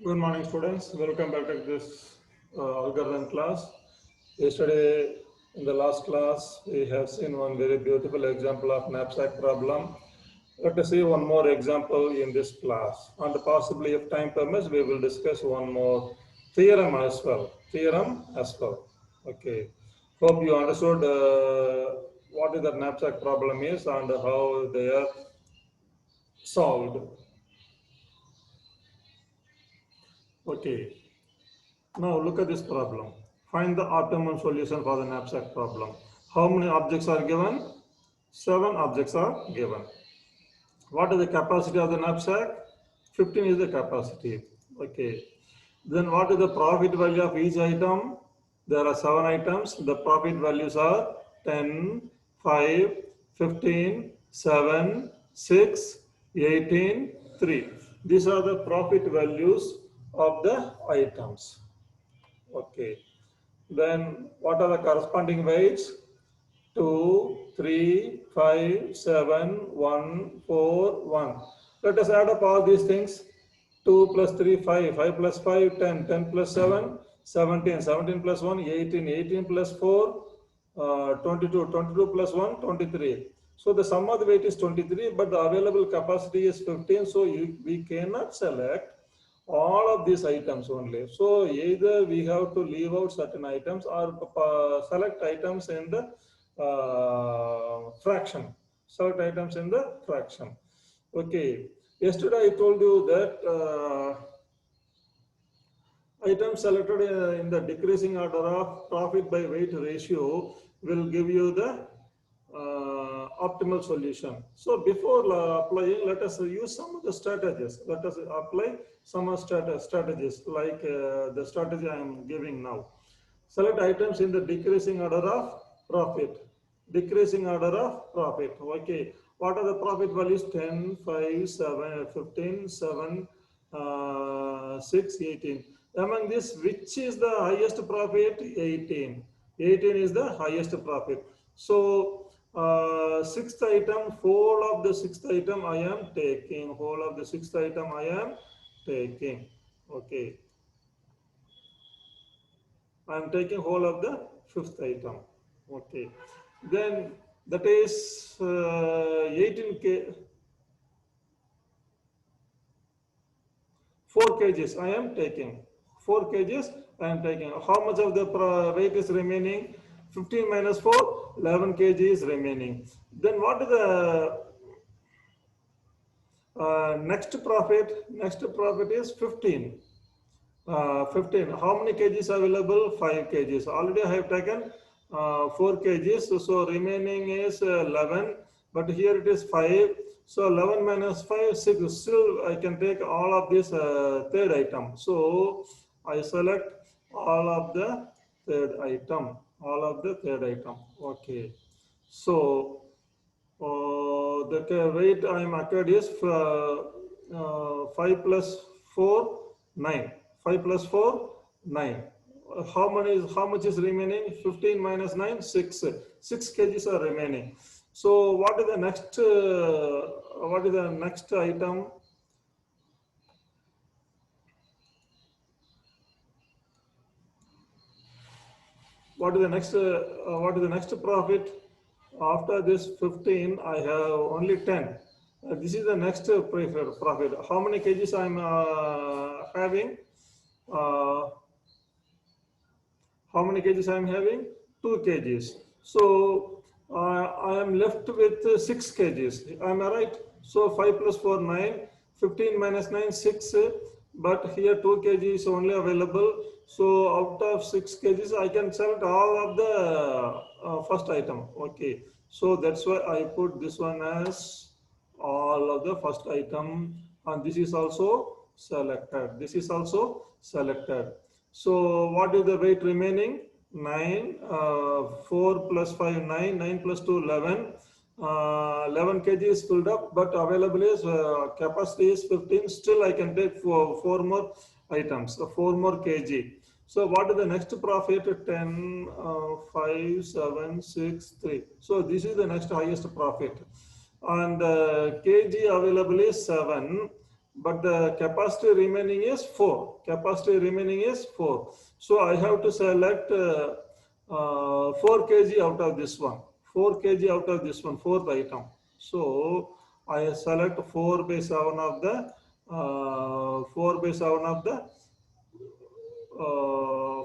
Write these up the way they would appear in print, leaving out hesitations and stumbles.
Good morning, students. Welcome back to this algorithm class. Yesterday, in the last class, we have seen one very beautiful example of knapsack problem. Let us see one more example in this class. And possibly, if time permits, we will discuss one more theorem as well. Theorem as well. Okay. Hope you understood what is the knapsack problem is and how they are solved. Okay. Now look at this problem. Find the optimum solution for the knapsack problem. How many objects are given? 7 objects are given. What is the capacity of the knapsack? 15 is the capacity. Okay. Then what is the profit value of each item? There are 7 items. The profit values are 10, 5, 15, 7, 6, 18, 3. These are the profit values of the items. Okay. Then what are the corresponding weights? 2, 3, 5, 7, 1, 4, 1. Let us add up all these things. 2 plus 3, 5, 5 plus 5, 10, 10 plus 7, 17, 17 plus 1, 18, 18 plus 4, 22, 22 plus 1, 23. So the sum of the weight is 23, but the available capacity is 15. So we cannot select all of these items only. So either we have to leave out certain items or select items in the fraction. Select items in the fraction. Okay. Yesterday I told you that items selected in the decreasing order of profit by weight ratio will give you the optimal solution. So before applying, let us use some of the strategies. Let us apply some of strategies like the strategy I am giving now. Select items in the decreasing order of profit. Decreasing order of profit. Okay. What are the profit values? 10, 5, 7, 15, 7, 6, 18. Among this, which is the highest profit? 18. 18 is the highest profit. So, sixth item, whole of the sixth item I am taking. Whole of the sixth item I am taking. Okay. I am taking whole of the fifth item. Okay. Then that is 18 4 kgs I am taking. 4 kgs I am taking. How much of the weight is remaining? 15 minus 4, 11 kg is remaining. Then what is the next profit? Next profit is 15. 15. How many kgs available? 5 kgs. Already I have taken 4 kgs. So remaining is 11. But here it is 5. So 11 minus 5, 6. Still I can take all of this third item. So I select all of the third item. All of the third item. Okay. So the weight I am acquired is 5 plus 4, 9. 5 plus 4, 9. How much is remaining? 15 minus 9, 6. 6 kgs are remaining. So what is the next item? What is the next profit? After this 15, I have only 10. This is the next profit. How many kgs I am having? How many kgs I am having? 2 kgs. So I am left with 6 kgs. Am I right? So 5 plus 4, 9. 15 minus 9, 6. But here 2 kg is only available. So out of 6 kgs, I can select all of the first item. Okay. So that's why I put this one as all of the first item. And this is also selected. This is also selected. So what is the weight remaining? 9, 4 plus 5, 9, 9 plus 2, 11. 11 kg is filled up, but available is capacity is 15. Still, I can take four more items, 4 more kg. So what is the next profit? 10, 5, 7, 6, 3. So this is the next highest profit. And kg available is 7. but the capacity remaining is 4. Capacity remaining is 4. So I have to select 4 kg out of this one. 4 kg out of this one, fourth item. So I select 4 by 7 of the 4 by 7 of the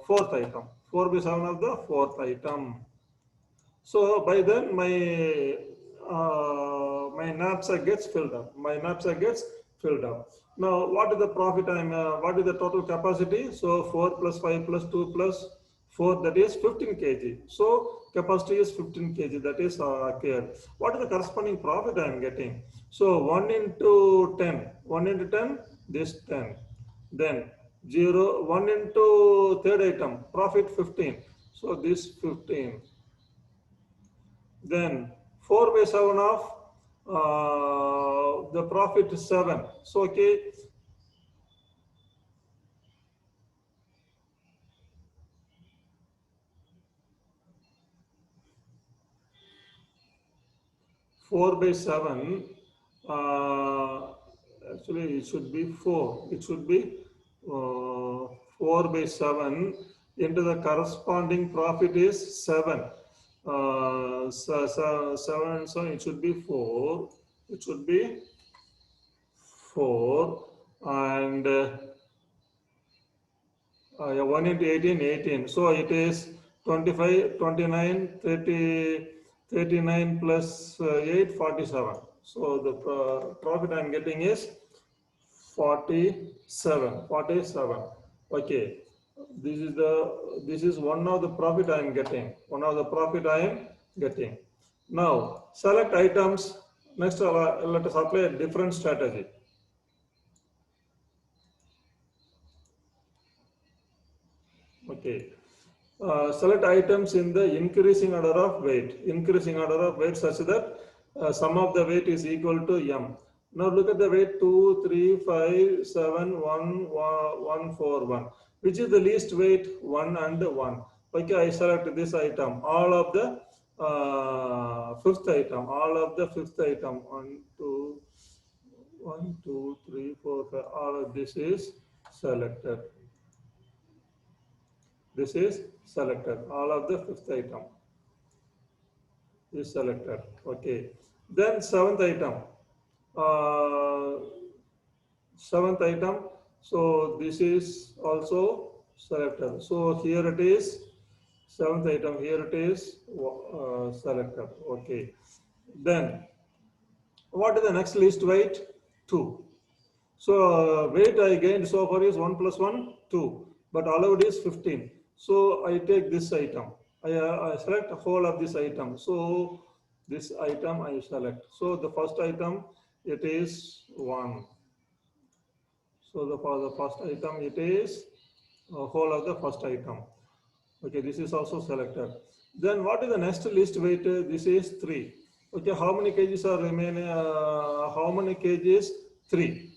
fourth item. 4 by 7 of the fourth item. So by then my knapsack gets filled up. My knapsack gets filled up. Now what is the profit what is the total capacity? So 4 plus 5 plus 2 plus 4, that is 15 kg. So capacity is 15 kg, that is clear. What is the corresponding profit I am getting? So 1 into 10, 1 into 10, this 10. Then 0, 1 into third item, profit 15. So this 15. Then 4 by 7 of the profit is 7. So okay, 4 by 7, actually it should be 4. It should be 4 by 7 into the corresponding profit is 7. 7, so it should be 4. It should be 4 and yeah, 1 into 18, 18. So it is 25, 29, 30, 39 plus 8, 47. So the profit I am getting is 47. 47. Okay. This is one of the profit I am getting. One of the profit I am getting. Now select items. Next, let us apply a different strategy. Okay. Select items in the increasing order of weight. Increasing order of weight such that sum of the weight is equal to m. Now look at the weight 2, 3, 5, 7, 1, 1, 4, 1. Which is the least weight? 1 and 1. Okay, I select this item. All of the fifth item. All of the fifth item. 1, 2, 3, 4, 5. All of this is selected. This is selected. All of the fifth item is selected. Okay. Then seventh item. Seventh item. So this is also selected. So here it is. Seventh item. Here it is selected. Okay. Then what is the next least weight? 2. So weight I gained so far is 1 plus 1, 2. But allowed is 15. So I take this item. I select whole of this item. So this item I select. So the first item, it is 1. So for the first item, it is whole of the first item. Okay, this is also selected. Then what is the next least weight? This is 3. Okay, how many kgs are remaining? How many kgs? 3.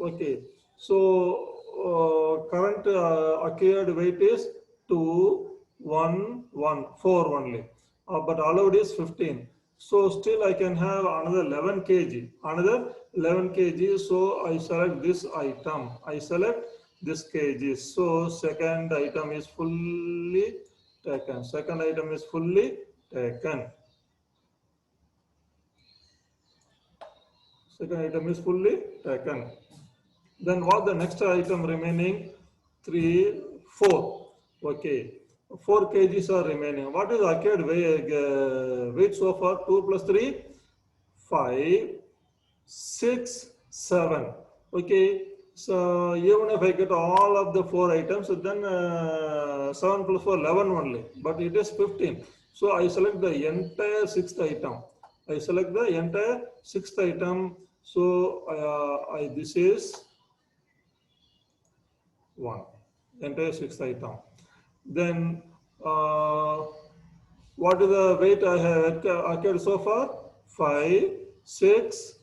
Okay, so current acquired weight is 2, 1, 1, 4 only, but allowed is 15. So still I can have another 11 kg, another 11 kg. So I select this item. I select this kg. So second item is fully taken. Second item is fully taken. Second item is fully taken. Then what the next item remaining? 3, 4. Okay. 4 kgs are remaining. What is acquired weight so far? 2 plus 3, 5, 6, 7. Okay. So even if I get all of the 4 items, then 7 plus 4, 11 only. But it is 15. So I select the entire 6th item. I select the entire 6th item. So this is 1. Entire 6th item. Then what is the weight I have acquired so far? 5, 6,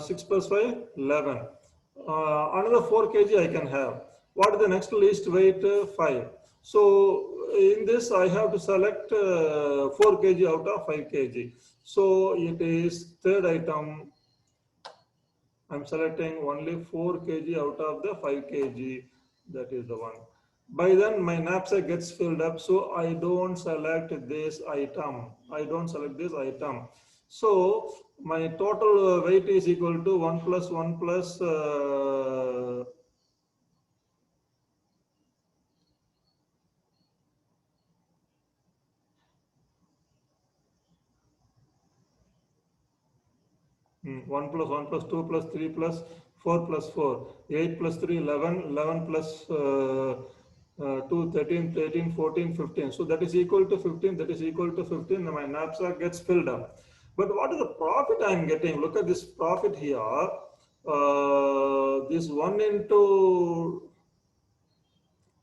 6 plus 5, 11. Another 4 kg I can have. What is the next least weight? 5. So in this I have to select 4 kg out of 5 kg. So it is third item. I'm selecting only 4 kg out of the 5 kg. That is the one. By then my knapsack gets filled up, so I don't select this item. I don't select this item. So my total weight is equal to 1 plus 1 plus 1 plus 1 plus 2 plus 3 plus 4 plus 4, 8 plus 3, 11, 11 plus 2, 13, 13, 14, 15. So that is equal to 15, that is equal to 15. My knapsack gets filled up. But what is the profit I am getting? Look at this profit here. This 1 into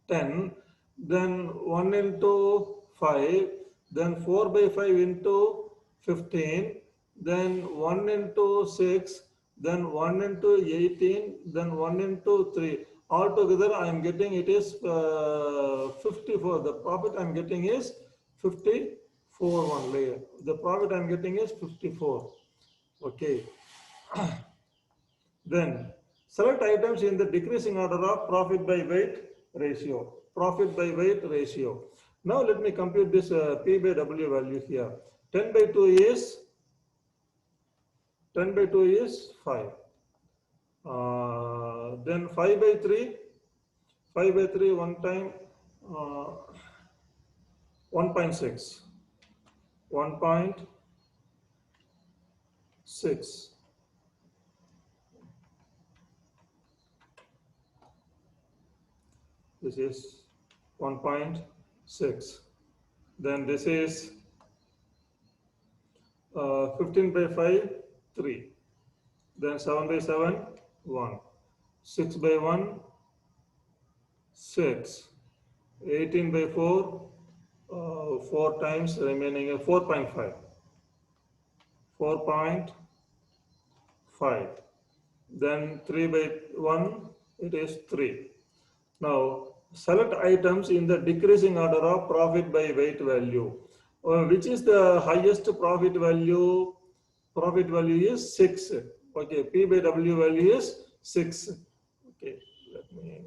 10, then 1 into 5, then 4 by 5 into 15, then 1 into 6, then 1 into 18, then 1 into 3. Altogether, I am getting it is 54. The profit I am getting is 54 only. The profit I am getting is 54. Okay. Then select items in the decreasing order of profit by weight ratio. Profit by weight ratio. Now let me compute this P by W value here. 10 by 2 is 10 by 2 is 5. Then 5 by 3, 5 by 3 one time uh, 1.6. 1.6. This is 1.6. Then this is 15 by 5, 3. Then 7 by 7, 1. 6 by 1, 6. 18 by 4, 4 times remaining 4.5. 4.5. Then 3 by 1, it is 3. Now, select items in the decreasing order of profit by weight value. Which is the highest profit value? Profit value is 6. Okay, P by W value is 6. Okay, let me.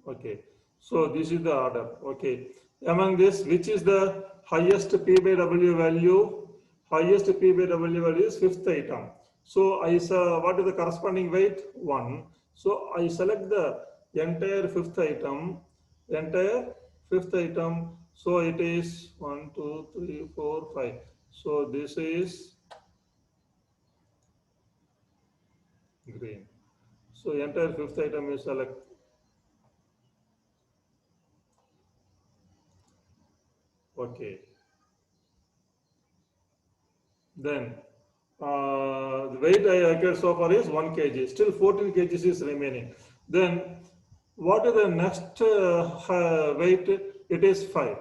Okay, so this is the order. Okay, among this, which is the highest P by W value? Highest P by W value is fifth item. So I saw what is the corresponding weight? 1. So I select the entire fifth item. Entire fifth item. So it is 1, 2, 3, 4, 5. So this is green. So entire fifth item is select. Okay. Then the weight I acquired so far is 1 kg. Still 14 kgs is remaining. Then what is the next weight? It is 5.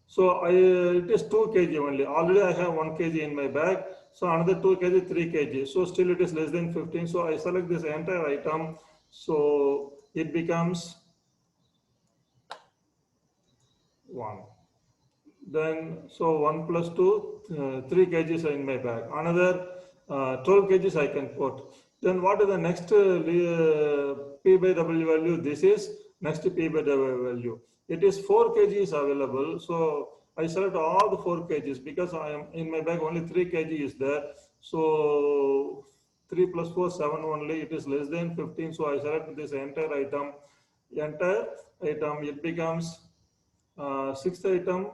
So it is 2 kg only. Already I have 1 kg in my bag. So another 2 kg, 3 kg. So still it is less than 15. So I select this entire item. So it becomes 1. Then so 1 plus 2, 3 kgs are in my bag. Another 12 kgs I can put. Then what is the next P by W value? This is next P by W value. It is 4 kgs available. So I select all the 4 kgs because I am in my bag only 3 kg is there. So 3 plus 4, 7 only. It is less than 15. So I select this entire item. It becomes sixth item.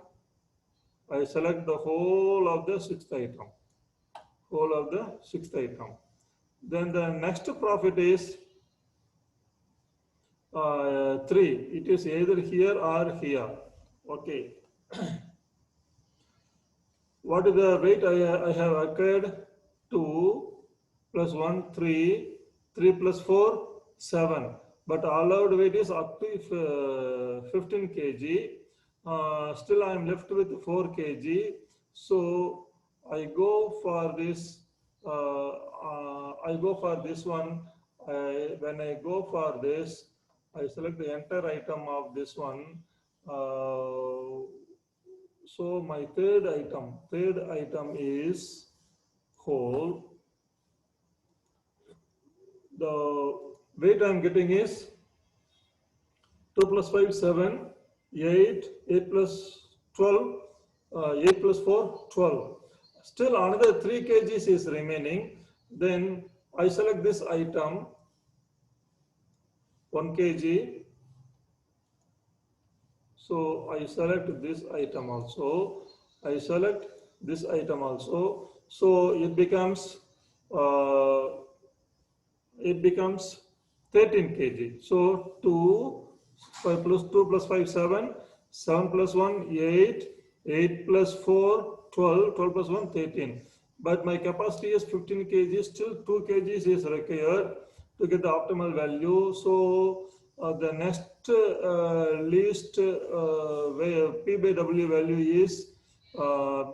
I select the whole of the sixth item. Whole of the sixth item. Then the next profit is 3. It is either here or here. Okay. What is the weight I have acquired? 2 plus 1, 3. 3 plus 4, 7. But allowed weight is up to 15 kg. Still I am left with 4 kg. So I go for this I go for this one. When I go for this, I select the entire item of this one. So my third item is whole. The weight I'm getting is 2 plus 5, 7, 8, 8 plus 12, 8 plus 4, 12. Still another 3 kgs is remaining. Then I select this item, 1 kg. So I select this item also. I select this item also. So uh, it becomes 13 kg. So 2, 5 plus 2 plus 5, 7, 7 plus 1, 8, 8 plus 4, 12, 12 plus 1, 13. But my capacity is 15 kg, still 2 kgs is required to get the optimal value. So the next least P by W value is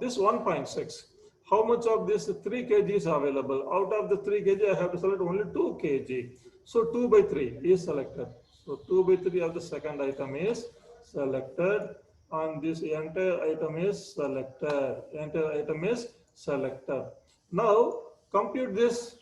this 1.6. How much of this 3 kg is available? Out of the 3 kg, I have to select only 2 kg. So 2 by 3 is selected. So 2 by 3 of the second item is selected, and this entire item is selected. Entire item is selected. Now compute this.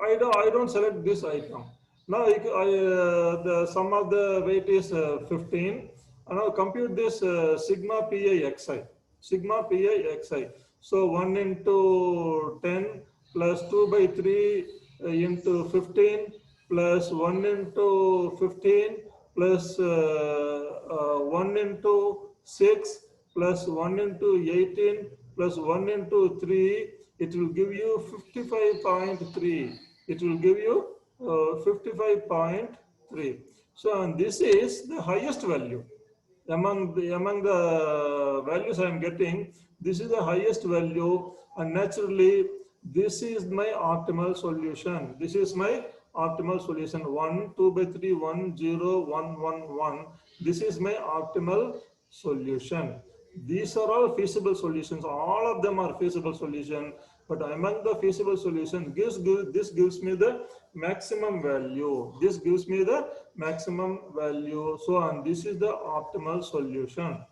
I don't select this item. Now the sum of the weight is 15. And now compute this sigma pi xi. Sigma pi xi. So 1 into 10 plus 2 by 3 into 15 plus 1 into 15 plus 1 into 6 plus 1 into 18 plus 1 into 3, it will give you 55.3. It will give you 55.3. So and this is the highest value among the values I am getting. This is the highest value, and naturally this is my optimal solution. This is my optimal solution. 1, 2 by 3, 1, 0, 1, 1, 1. This is my optimal solution. These are all feasible solutions. All of them are feasible solution. But among the feasible solution, this gives me the maximum value. This gives me the maximum value. So, and this is the optimal solution.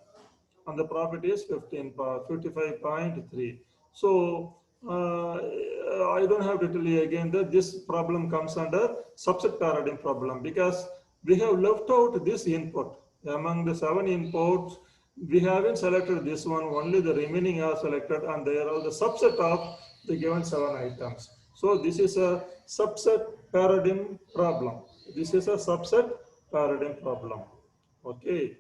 And the profit is 55.3. So, I don't have to tell you again that this problem comes under subset paradigm problem, because we have left out this input. Among the 7 inputs, we haven't selected this one, only the remaining are selected, and they are all the subset of the given 7 items. So this is a subset paradigm problem. This is a subset paradigm problem. Okay.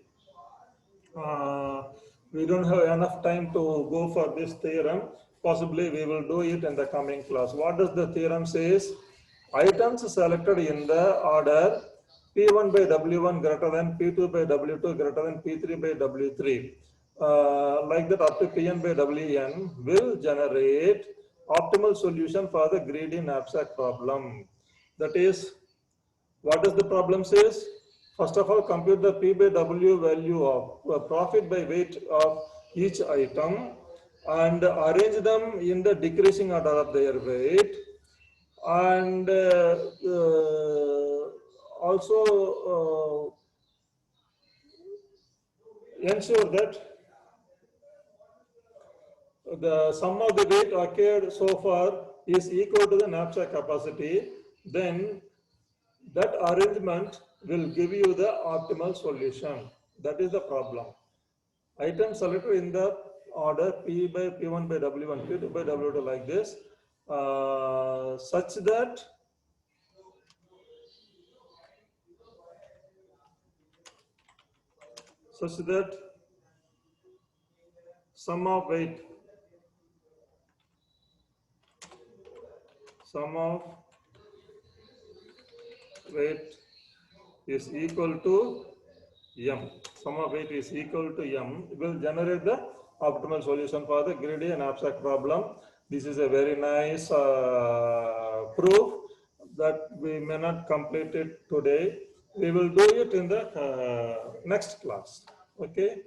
We don't have enough time to go for this theorem. Possibly we will do it in the coming class. What does the theorem says? Items selected in the order P1 by W1 greater than P2 by W2 greater than P3 by W3. Like that up to Pn by Wn will generate optimal solution for the greedy knapsack problem. That is, what does the problem says? First of all, compute the P by W value of profit by weight of each item and arrange them in the decreasing order of their weight, and also ensure that the sum of the weight occurred so far is equal to the knapsack capacity. Then that arrangement will give you the optimal solution. That is the problem. Items selected in the order P by P1 by W1, P2 by W2 like this, such that sum of weight is equal to M. Sum of weight is equal to M. It will generate the optimal solution for the greedy and abstract problem. This is a very nice proof that we may not complete it today. We will do it in the next class. Okay.